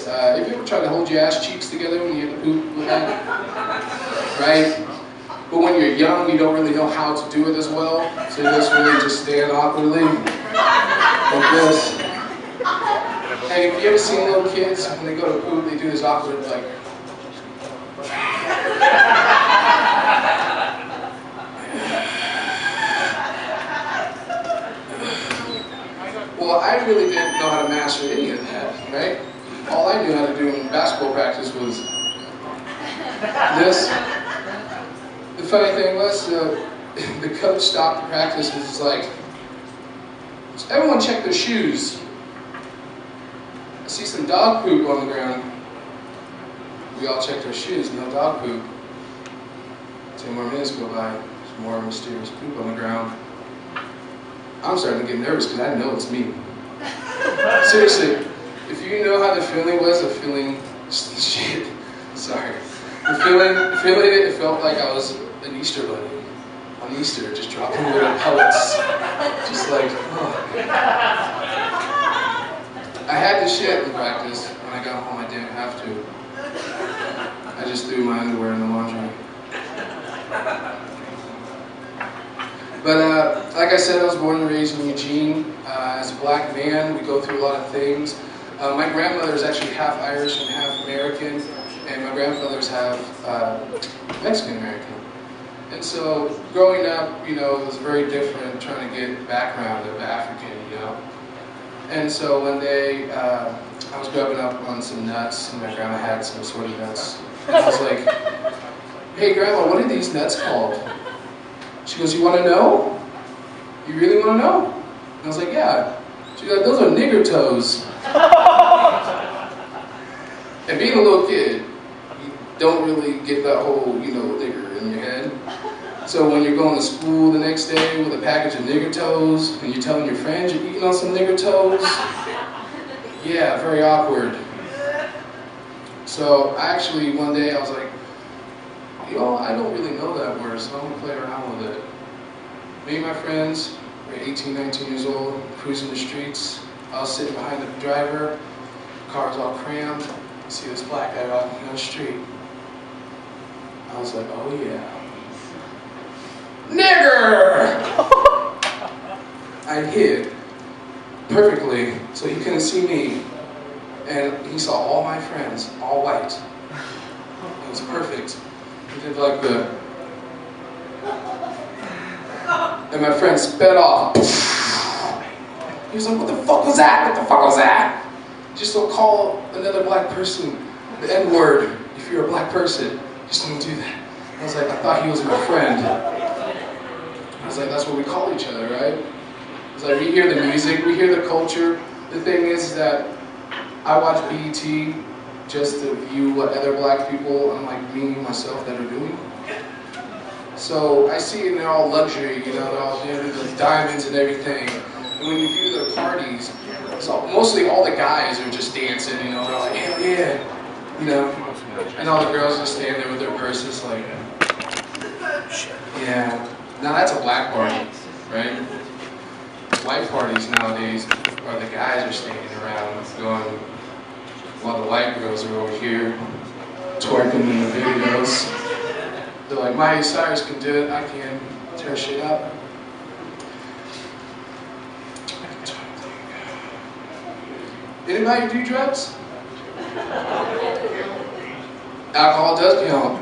if you ever tried to hold your ass cheeks together when you had to poop, right? But when you're young, you don't really know how to do it as well, so you just really just stand awkwardly like this. And if you ever seen little kids, when they go to poop, they do this awkward, like... Well, I really didn't know how to master any of that, right? All I knew how to do in basketball practice was this. The funny thing was, the coach stopped the practice and was like, everyone check their shoes. I see some dog poop on the ground. We all checked our shoes, no dog poop. 10 more minutes go by, there's more mysterious poop on the ground. I'm starting to get nervous because I know it's me. Seriously, if you know how the feeling was of feeling shit, sorry. The feeling it felt like I was an Easter bunny on Easter, just dropping little pellets. Just like, oh. I had to shit in practice. When I got home, I didn't have to. I just threw my underwear in the laundry. But like I said, I was born and raised in Eugene. As a black man, we go through a lot of things. My grandmother is actually half Irish and half American, and my grandfather's half Mexican American. And so, growing up, you know, it was very different trying to get background of African, you know. And so one day, I was grubbing up on some nuts, and my grandma had some assorted nuts. And I was like, "Hey, Grandma, what are these nuts called?" She goes, "You want to know? You really want to know?" And I was like, "Yeah." She's like, "Those are nigger toes." And being a little kid, you don't really get that whole, you know, nigger in your head. So when you're going to school the next day with a package of nigger toes, and you're telling your friends you're eating on some nigger toes, yeah, very awkward. So actually one day I was like, you know, I don't really know that word, so I'm going to play around with it. Me and my friends, we're 18, 19 years old, cruising the streets. I was sitting behind the driver, car's all crammed. I see this black guy walking down the street. I was like, oh yeah. Nigger! I hid perfectly so he couldn't see me. And he saw all my friends, all white. It was perfect. He did like the... And my friend sped off. He was like, what the fuck was that? What the fuck was that? Just don't call another black person the N-word if you're a black person. Just don't do that. I was like, I thought he was my friend. I was like, that's what we call each other, right? It's like, we hear the music, we hear the culture. The thing is that I watch BET just to view what other black people, unlike me, myself, that are doing. So I see it, and they're all luxury, you know, they're all the diamonds and everything. And when you view their parties, so mostly all the guys are just dancing, you know, they're like, hell yeah, you know. And all the girls just stand there with their purses like, yeah. Now that's a black party, right? White parties nowadays are the guys are standing around going, while the white girls are over here twerking in the videos. They're like, Miley Cyrus can do it, I can tear shit up. Anybody do drugs? Alcohol does count.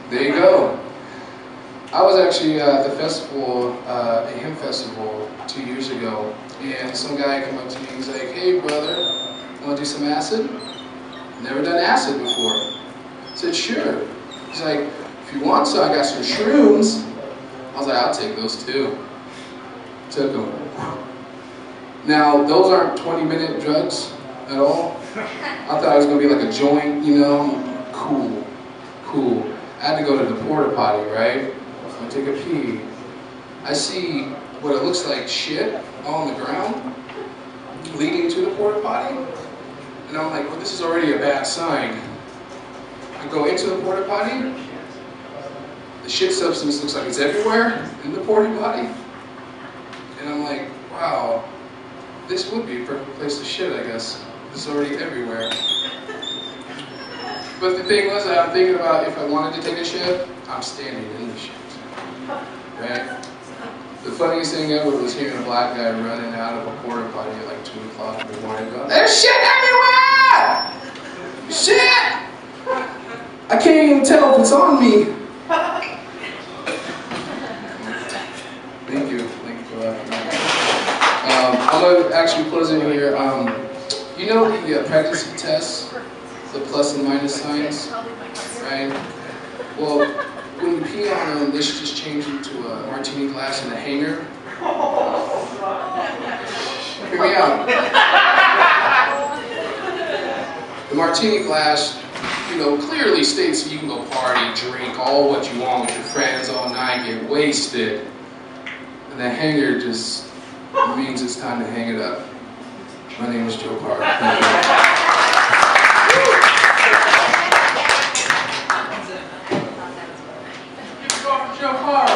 There you go. I was actually at the festival, a hymn festival 2 years ago, and some guy came up to me and he's like, hey brother, want to do some acid? Never done acid before. I said, sure. He's like, if you want so, I got some shrooms. I was like, I'll take those too. Took them. Now, those aren't 20-minute drugs at all. I thought it was going to be like a joint, you know, cool, cool. I had to go to the porta potty, right? I take a pee. I see what it looks like shit on the ground leading to the porta potty. And I'm like, well, this is already a bad sign. I go into the porta potty. The shit substance looks like it's everywhere in the porta potty. And I'm like, wow, this would be a perfect place to shit, I guess. It's already everywhere. But the thing was that I'm thinking about if I wanted to take a shit, I'm standing in the shit. Right? The funniest thing ever was hearing a black guy running out of a porta potty at like 2 o'clock in the morning going, "There's shit everywhere! Shit! I can't even tell if it's on me." Thank you for that. I'm going to actually close in here. You know the pregnancy tests, the plus and minus signs, right? Well, when you pee on them, they should just change into a martini glass and a hanger. Hear me out. The martini glass, clearly states that you can go party, drink, all what you want with your friends all night, get wasted. And the hanger just means it's time to hang it up. My name is Joe Parra. Thank you. Joe Parra.